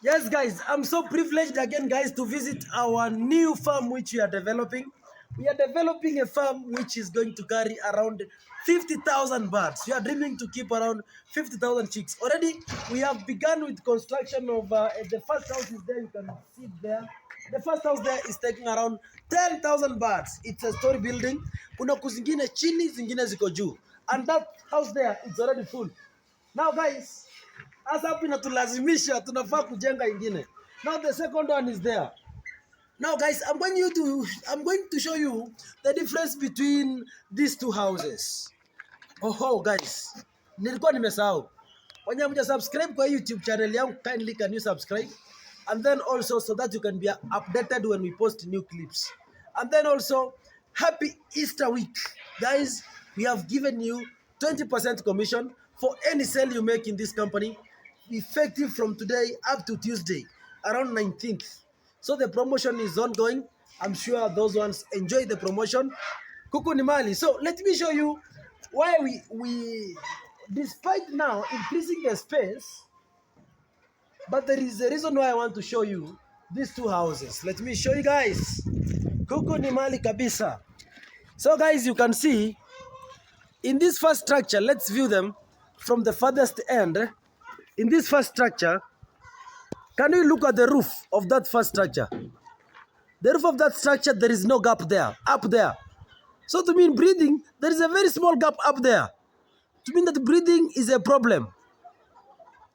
Yes, guys, I'm so privileged again, guys, to visit our new farm which we are developing. We are developing a farm which is going to carry around 50,000 birds. We are dreaming to keep around 50,000 chicks. Already, we have begun with construction of the first house is there. You can see it there. The first house there is taking around 10,000 birds. It's a story building. Kuna kuzingine chini, zingine ziko juu. And that house there is already full. Now, guys, hasa hapo inatulazimisha tunafaa kujenga ingine. Now the second one is there. Now guys, I'm going to show you the difference between these two houses. Oh guys, nilikuwa nimesahau. Wenye mja subscribe kwa YouTube channel yangu, kindly can you subscribe? And then also so that you can be updated when we post new clips. And then also, happy Easter week. Guys, we have given you 20% commission for any sale you make in this company, effective from today up to Tuesday, around 19th. So the promotion is ongoing. I'm sure those ones enjoy the promotion. Kuku ni mali. So let me show you why we despite now increasing the space, but there is a reason why I want to show you these two houses. Let me show you guys. Kuku ni mali kabisa. So guys, you can see in this first structure, let's view them from the farthest end. In this first structure, can you look at the roof of that first structure? The roof of that structure, there is no gap there, up there. So to mean breathing, there is a very small gap up there. To mean that breathing is a problem.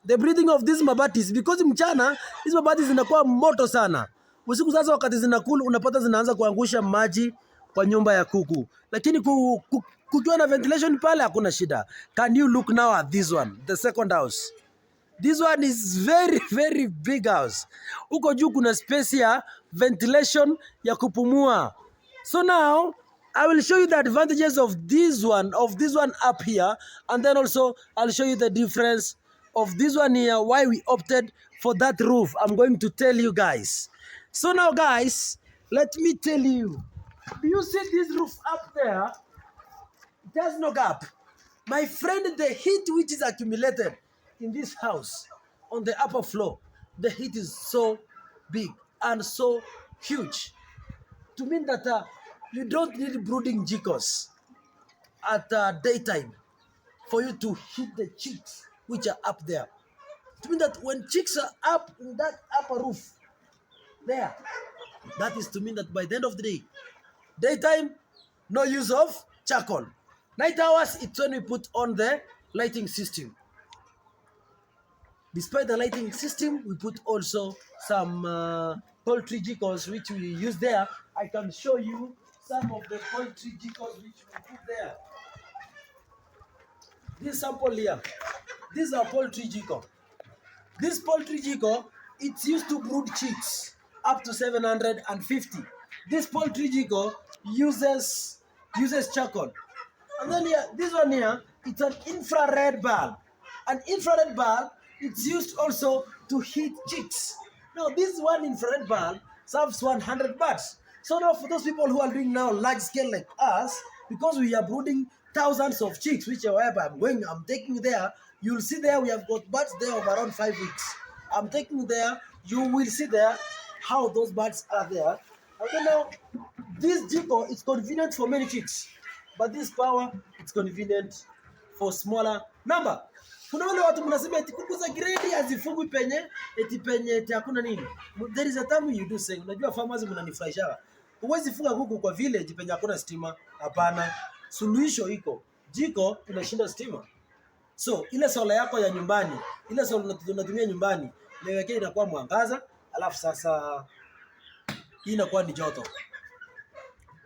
The breathing of these mabatis, because mchana, these mabatis zinakuwa moto sana. Usiku sasa wakati zinakula, unapata zinaanza kuangusha maji kwa nyumba ya kuku. Lakini kukiwa na ventilation pale, hakuna shida. Can you look now at this one, the second house? This one is very big house. Uko juu kuna space ya ventilation ya kupumua. So now I will show you the advantages of this one up here, and then also I'll show you the difference of this one here, why we opted for that roof. I'm going to tell you guys. So now guys, let me tell you. Do you see this roof up there? It has no gap. My friend, the heat which is accumulated in this house on the upper floor, the heat is so big and so huge to mean that you don't need brooding geckos at daytime for you to hit the chicks which are up there. To mean that when chicks are up in that upper roof there, that is to mean that by the end of the day, daytime, no use of charcoal. Night hours, it's when we put on the lighting system. Despite the lighting system, we put also some poultry geckos which we use there. I can show you some of the poultry geckos which we put there. This sample here, these are poultry gecko. This poultry gecko, it's used to brood chicks up to 750. This poultry gecko uses charcoal. And then here, this one here, it's an infrared bulb. An infrared bulb, it's used also to heat chicks. Now, this one infrared bulb serves 100 watts. So now for those people who are doing now large scale like us, because we are brooding thousands of chicks, which I'm taking there, you'll see there we have got birds there of around 5 weeks. I'm taking there, you will see there how those birds are there. And then now, this gecko is convenient for many chicks. But this power, it's convenient for smaller number. Kuna wale watu mnasema eti kuku za grade hazifugwi penye eti hakuna nini. There is a time you do say, unajua farmers mnanifurahisha. Huwezi fuga kuku kwa village penye hakuna stima. Hapana. Suluhisho iko. Jiko inashinda stima. So ile sola yako ya nyumbani, ile sola unatumia nyumbani, lewekea inakuwa mwangaza, alafu sasa hii inakuwa ni joto.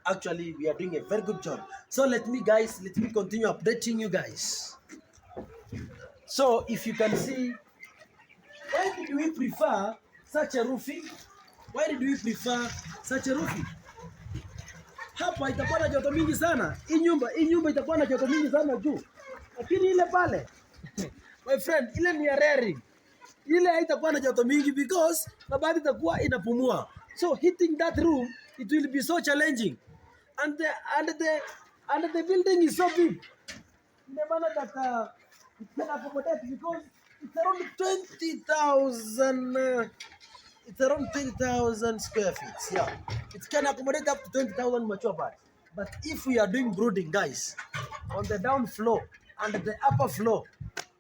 Actually, we are doing a very good job. So let me continue updating you guys. So if you can see, why did we prefer such a roofing? Why did we prefer such a roofing? Hapa itakuwa na joto mingi sana. Hii nyumba itakuwa na joto mingi sana juu. Lakini ile pale, my friend, ile ni rare. Ile haitakuwa na joto mingi because mabati itakuwa inapumua. So heating that room, it will be so challenging. And the building is so big. In the manner that it can accommodate, because It's around 20,000. It's around 20,000 square feet. Yeah, it can accommodate up to 20,000 mature birds. But if we are doing brooding, guys, on the down floor and the upper floor,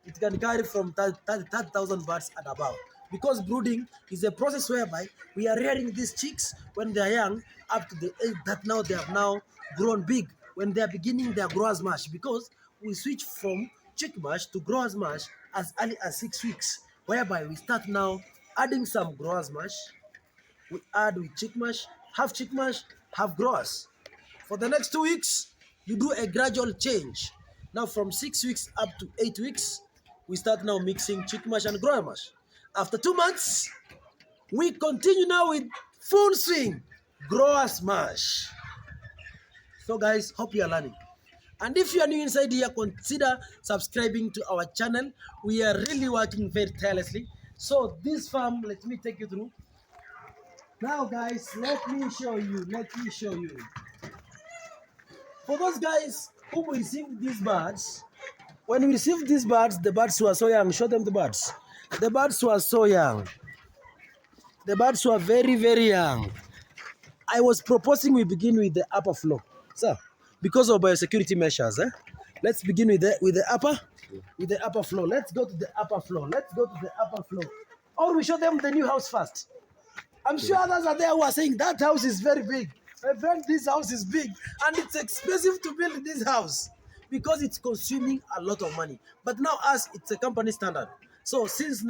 it can carry from 30,000 birds and above. Because brooding is a process whereby we are rearing these chicks when they are young up to the age that now they have now grown big. When they are beginning their growers mash, because we switch from chick mash to growers mash as early as 6 weeks, whereby we start now adding some growers mash. We add with chick mash, half growers. For the next 2 weeks, you do a gradual change. Now from 6 weeks up to 8 weeks, we start now mixing chick mash and grower mash. After 2 months, we continue now with full swing, growers mash. So guys, hope you are learning. And if you are new inside here, consider subscribing to our channel. We are really working very tirelessly. So this farm, let me take you through. Now guys, let me show you. For those guys who received these birds, when we received these birds, the birds were so young. Show them the birds. The birds were so young. The birds were very, very young. I was proposing we begin with the upper floor. So, because of biosecurity measures, let's begin with the upper floor. Let's go to the upper floor. Or we show them the new house first. I'm sure others are there who are saying that house is very big. My friend, this house is big and it's expensive to build this house because it's consuming a lot of money. But now as it's a company standard. So since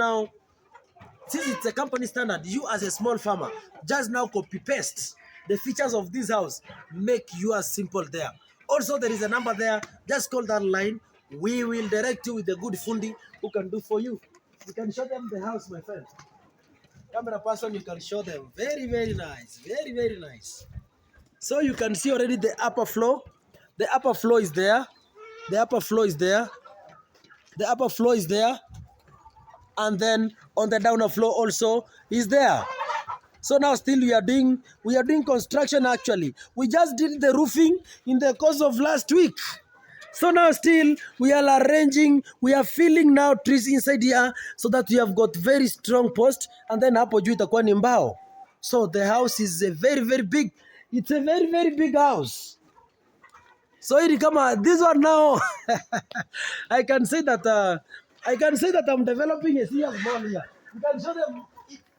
it's a company standard, you as a small farmer, just now copy paste the features of this house, make yours simple there. Also, there is a number there, just call that line. We will direct you with a good fundi who can do for you. You can show them the house, my friend. Camera person, you can show them. Very, very nice. Very, very nice. So you can see already the upper floor. The upper floor is there. And then on the downer floor also is there. So now still we are doing construction actually. We just did the roofing in the course of last week. So now still we are arranging, we are filling now trees inside here so that we have got very strong post, and then hapo juu itakuwa ni mbao. So the house is a very, very big. It's a very, very big house. So this one now, I can say that I'm developing a serious mall here. You can show them.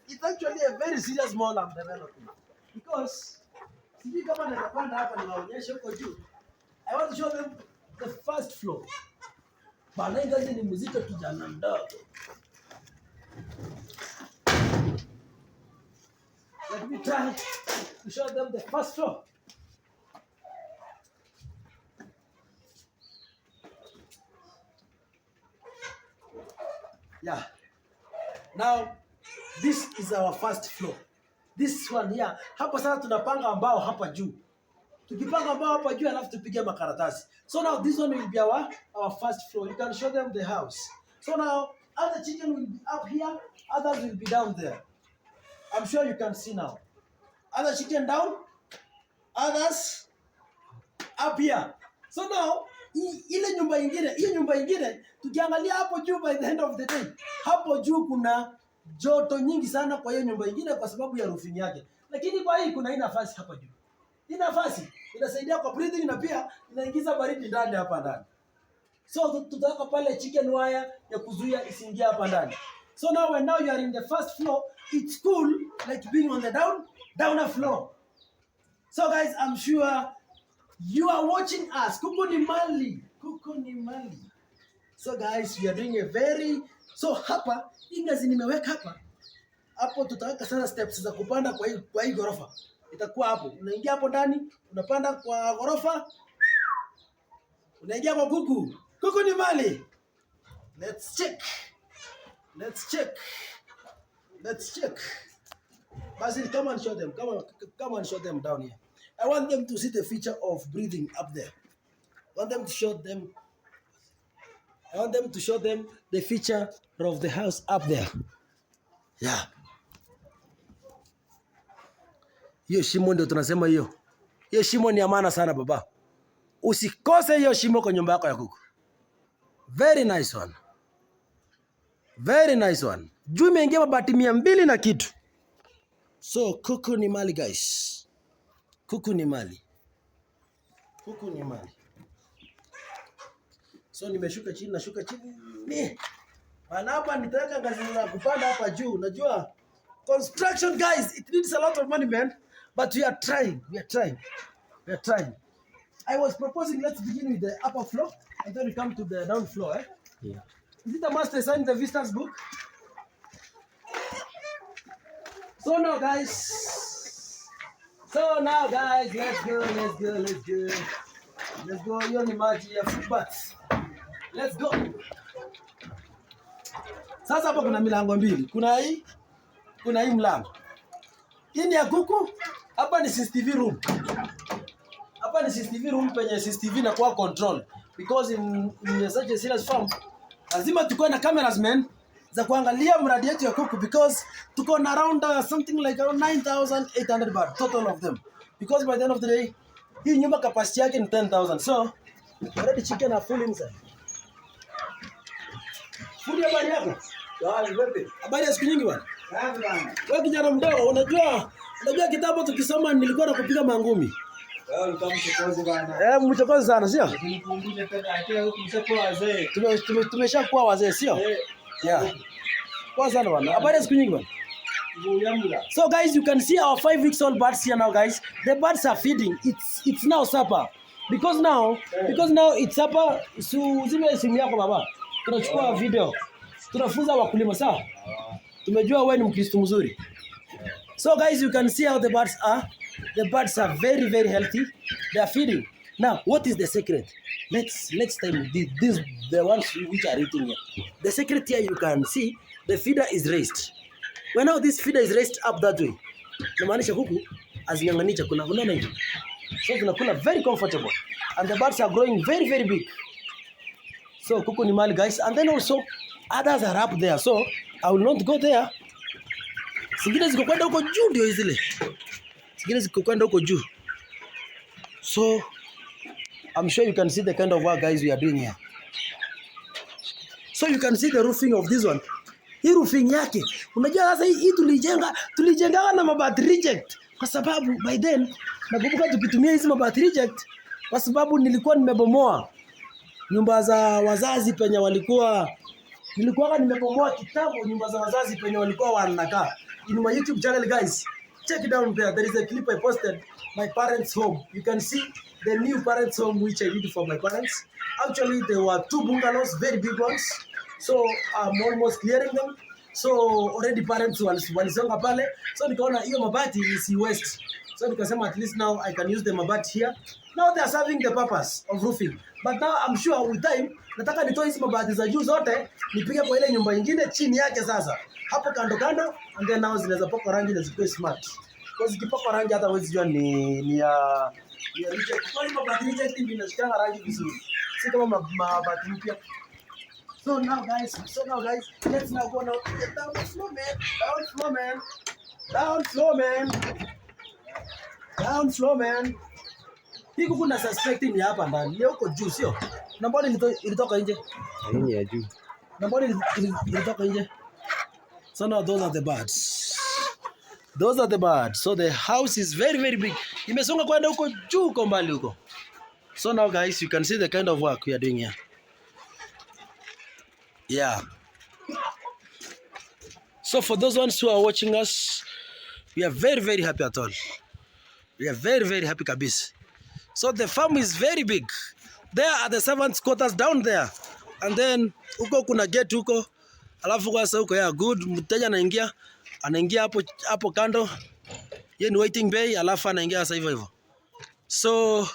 It's actually a very serious mall I'm developing because I want to show them the first floor. Let me try to show them the first floor. Yeah. Now, this is our first floor. This one here. Hapa sasa tunapanga mbao hapa juu. Tukipanga mbao hapa juu alafu tupige makaratasi. So now this one will be our first floor. You can show them the house. So now other children will be up here, others will be down there. I'm sure you can see now. Other children down, others up here. So now hiyo nyumba ingine tukiangalia hapo juu, by the end of the day, hapo juu kuna joto nyingi sana kwa hiyo nyumba ingine kwa sababu ya roofing yake. Lakini kwa hii kuna nafasi hapa juu. Hii nafasi inasaidia kwa breathing na pia inaingiza baridi ndani hapa ndani. So tutaweka pale chicken wire ya kuzuia isiingie hapa ndani. So now when you are in the first floor, it's cool like being on the downer floor. So guys, I'm sure you are watching us. Kuku ni mali. So guys, we are doing so hapa ingazi nimeweka hapa. Hapo tutaweka sana steps za kupanda kwa hii ghorofa. Itakuwa hapo. Unaingia hapo ndani, unapanda kwa ghorofa. Unaingia kwa kuku. Kuku ni mali. Let's check. Basil, come and show them. Come and show them down here. I want them to see the feature of breathing up there. I want them to show them the feature of the house up there. Yeah. Hiyo shimo ndio tunasema hiyo. Hiyo shimo ni amana sana baba. Usikose hiyo shimo kwa nyumba yako ya kuku. Very nice one. Very nice one. Juu imeingia mabati 200 na kitu. So kuku ni mali guys. Kuku ni mali. Kuku ni mali. So nimeshuka chini, nashuka chini. Bana hapa nitaweka ngazi za kupanda hapa juu. Unajua construction guys, it needs a lot of money man, but we are trying. I was proposing let's begin with the upper floor and then we come to the down floor, eh? Yeah. Is it a must to sign the visitors book? So now guys, let's go. Hiyo ni maji ya footbath. Let's go. Sasa hapa kuna milango mbili. Kuna hii mlango. Hii ni ya kuku. Hapa ni CCTV room. Penye CCTV na kwa control. Because in such a serious farm, lazima tuko na cameras man za kuangalia mradi yetu ya kuku, because tuko na around something like around 9,800 baht total of them. Because by the end of the day, hii nyumba capacity yake ni 10,000. So, already chicken are full inside. Full habari yako? Habari ya siku nyingi bwana. Wewe kijana mdogo, unajua kitabu tukisoma nilikuwa nakupiga mangumi. Mchokozi sana sio? Tumeshakuwa wazee sio? Yeah. Kwa sana bwana. Habari ya siku nyingi bwana. So guys, you can see our 5 weeks old birds here now guys. The birds are feeding. It's now supper. Because now it's supper. Zime simu yako baba. Tunachukua video. Tunafunza wakulima sawa? Tumejua wewe ni Mkristo mzuri. So guys, you can see how the birds are. The birds are very, very healthy. They are feeding. Now, what is the secret? Next time, the ones which are eating here. The secret here, you can see, the feeder is raised. When now this feeder is raised up that way, namaanisha kuku azinyang'ani chakula. Unaona hivi? So tunakula very comfortable. And the birds are growing very, very big. So kuku ni mali guys. And then also, others are up there. So, I will not go there. Zingine ziko kwenda huko juu ndio zile. So I'm sure you can see the kind of work guys we are doing here. So you can see the roofing of this one. Hii roofing yake, unajua sasa hii tulijenga na mabati reject, kwa sababu by then nakumbuka tukitumia hizi mabati reject kwa sababu nilikuwa nimebomoa nyumba za wazazi penye nilikuwa nimebomoa kitambo nyumba za wazazi penye walikuwa wanakaa. In my YouTube channel guys, check it down there. There is a clip I posted, my parents' home. You can see the new parents' home which I did for my parents. Actually, there were 2 bungalows, very big ones. So I'm almost clearing them. So already parents walisonga pale. So nikaona hiyo mabati is waste. So nikasema at least now I can use the mabati here. Now they are serving the purpose of roofing. But now I'm sure with time, nataka nitoe hizi mabati za juu zote, nipige kwa ile nyumba nyingine chini yake sasa. Hapo kando, and then now zinaweza paka rangi na zikuwe smart. Because zikipaka rangi hata huwezi jua ni ya reject. Kwa hiyo mabati reject hivi inashikanga rangi vizuri. Si kama mabati mpya. So now guys, let's now go down slow man. Hii kuku na suspecting ni hapa ndani. Leo uko juu sio? Na mbona ilitoka nje? Hii ya juu. Na mbona ilitoka nje? So now those are the birds. So the house is very, very big. Imesonga kwenda huko juu huko mbali huko. So now guys, you can see the kind of work we are doing here. Yeah. So for those ones who are watching us, we are very, very happy at all. We are very, very happy kabisa. So the farm is very big. There are the servants' quarters down there. And then huko kuna gate huko. Alafu kwa sasa huko good, mteja anaingia hapo kando. Yeye ni waiting bay, alafu anaingia sasa hivyo. So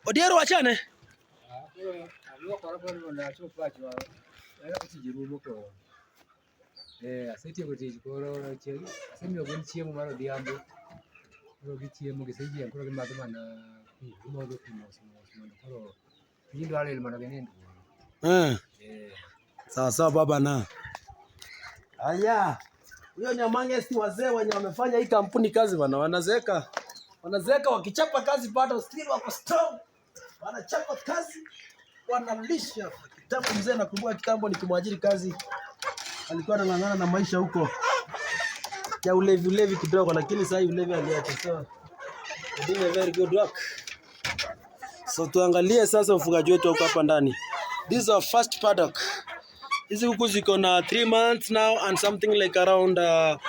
Odiero wachane. Sawa baba na. Aya. Huyo Nyamange si wazee wenye wamefanya hii kampuni kazi bana, wanazeeka wakichapa kazi bado still wako strong. Wanachapa kazi, wanalisha. Kitambo mzee nakumbuka kitambo nikimwajiri kazi. alikuwa anang'ang'ana na maisha huko ya ulevi kidogo, lakini sasa ulevi aliacha. So doing a very good work. So tuangalie sasa ufugaji wetu huko hapa ndani. This is our first paddock. Hizi kuku ziko na 3 months now and something like around 2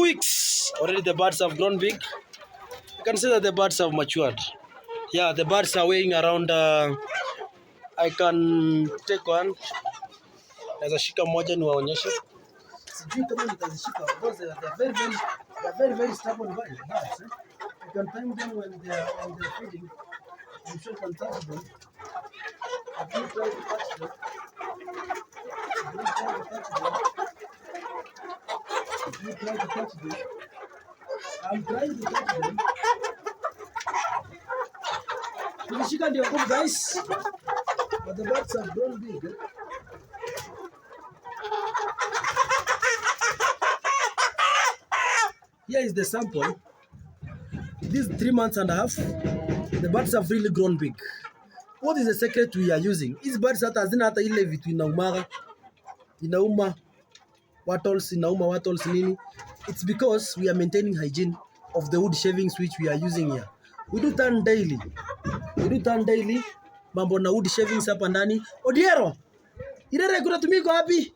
weeks. Already the birds have grown big. You can see that the birds have matured. Yeah, the birds are weighing around I can take one. Naweza shika moja niwaonyeshe. Sijui kama nitazishika because they are very stubborn birds. You can time them when they are feeding. I'm sure you can touch them. If you try to touch them, I'm trying to touch them. Tulishika ndio good guys, but the birds have grown big. Here is the sample. This 3 months and a half, the birds have really grown big. What is the secret we are using? These birds hata hazina hata ile vitu inauma wattles nini. It's because we are maintaining hygiene of the wood shavings which we are using here. We do turn daily. Mambo na wood shavings hapa ndani. Odiero, ile rek unatumika wapi?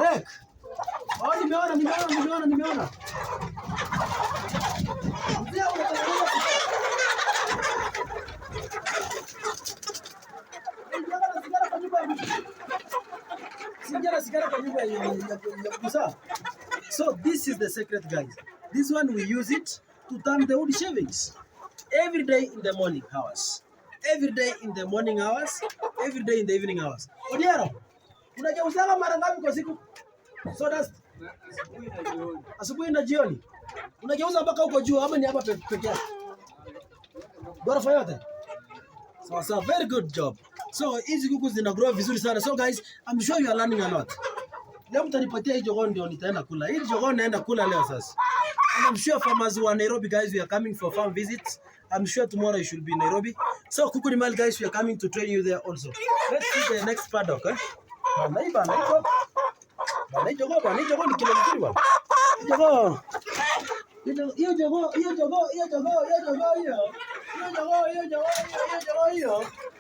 Rek. Oh, nimeona. So this is the secret, guys. This one we use it to turn the wood shavings every day in the morning hours, every day in the morning hours, every day in the evening hours. Odiero, unageuza mara ngapi kwa siku? So that's asubuhi na jioni. Unageuza mpaka huko juu ama ni hapa peke yake? Ghorofa yote. So very good job. So hizi kuku zina grow vizuri sana. So guys, I'm sure you are learning a lot. Leo mtanipatia hii jogoo ndio nitaenda kula. Hii jogoo naenda kula leo sasa. And I'm sure farmers wa Nairobi guys, we are coming for farm visits. I'm sure tomorrow you should be in Nairobi. So kuku ni mali guys, we are coming to train you there also. Let's see the next paddock, eh? Bana jogoo ni kilo mzuri bwana. Jogoo.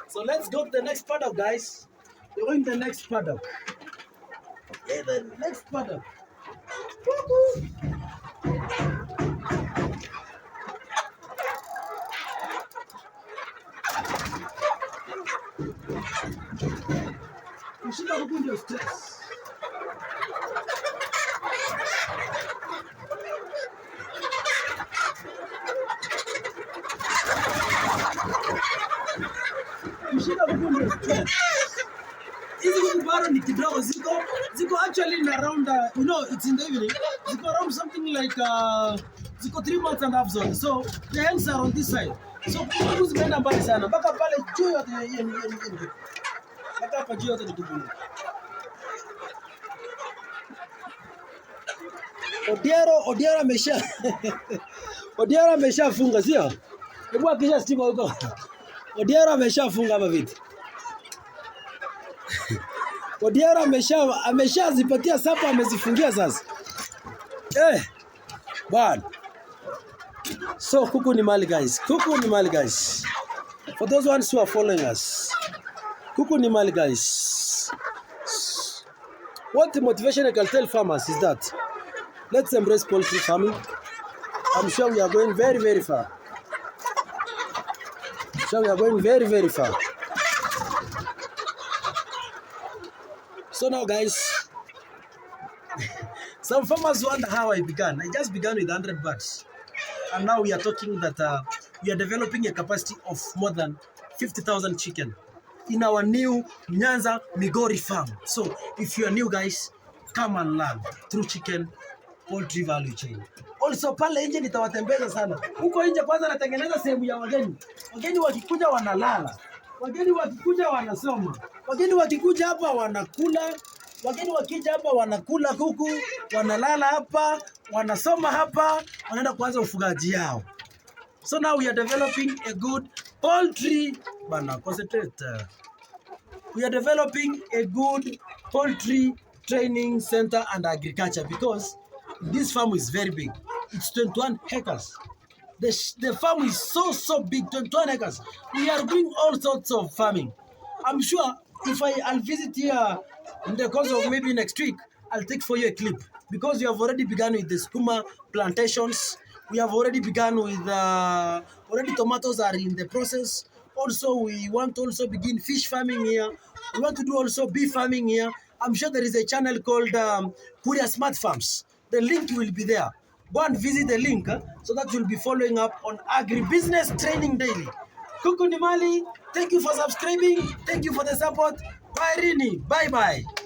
So let's go to the next paddock, guys. We're going to the next paddock. Yeah, the next paddock. Kushika kuku ndio stress. Hizi kuku bado ni kidogo, ziko actually in around it's in the evening, ziko around something like ziko 3 months and a half zone. So the hens are on this side. So kuku zimeenda mbali sana mpaka pale juu yote mpaka hapa juu yote ni kuku. Odiero ameshafunga sio? Hebu akisha stima huko. Odiero ameshafunga hapa vipi? Odiero ameshazipatia sapa, amezifungia sasa. Bwana. So kuku ni mali guys. For those ones who are following us. Kuku ni mali guys. What the motivation I can tell farmers is that let's embrace poultry farming. I'm sure we are going very, very far. So now guys, some farmers wonder how I began. I just began with 100 birds. And now we are talking that we are developing a capacity of more than 50,000 chicken in our new Nyanza Migori farm. So if you are new guys, come and learn through chicken poultry value chain. Also pale nje nitawatembeza sana. Huko nje kwanza natengeneza sehemu ya wageni. Wageni wakikuja wanalala. Wageni wakikuja wanasoma. Wageni wakikuja hapa wanakula. Wageni wakija hapa wanakula kuku, wanalala hapa, wanasoma hapa, wanaenda kuanza ufugaji yao. So now we are developing a good poultry, we are developing a good poultry Training Center and Agriculture, because this farm is very big. It's 21 hectares. The farm is so big, 21 acres. We are doing all sorts of farming. I'm sure if I'll visit here in the course of maybe next week, I'll take for you a clip, because we have already begun with the skuma plantations. We have already begun with already tomatoes are in the process. Also, we want to also begin fish farming here. We want to do also beef farming here. I'm sure there is a channel called Kuria Smart Farms. The link will be there. Go and visit the link so that you'll be following up on agribusiness training daily. Kuku Nimali, thank you for subscribing. Thank you for the support. Bye, Rini. Bye-bye.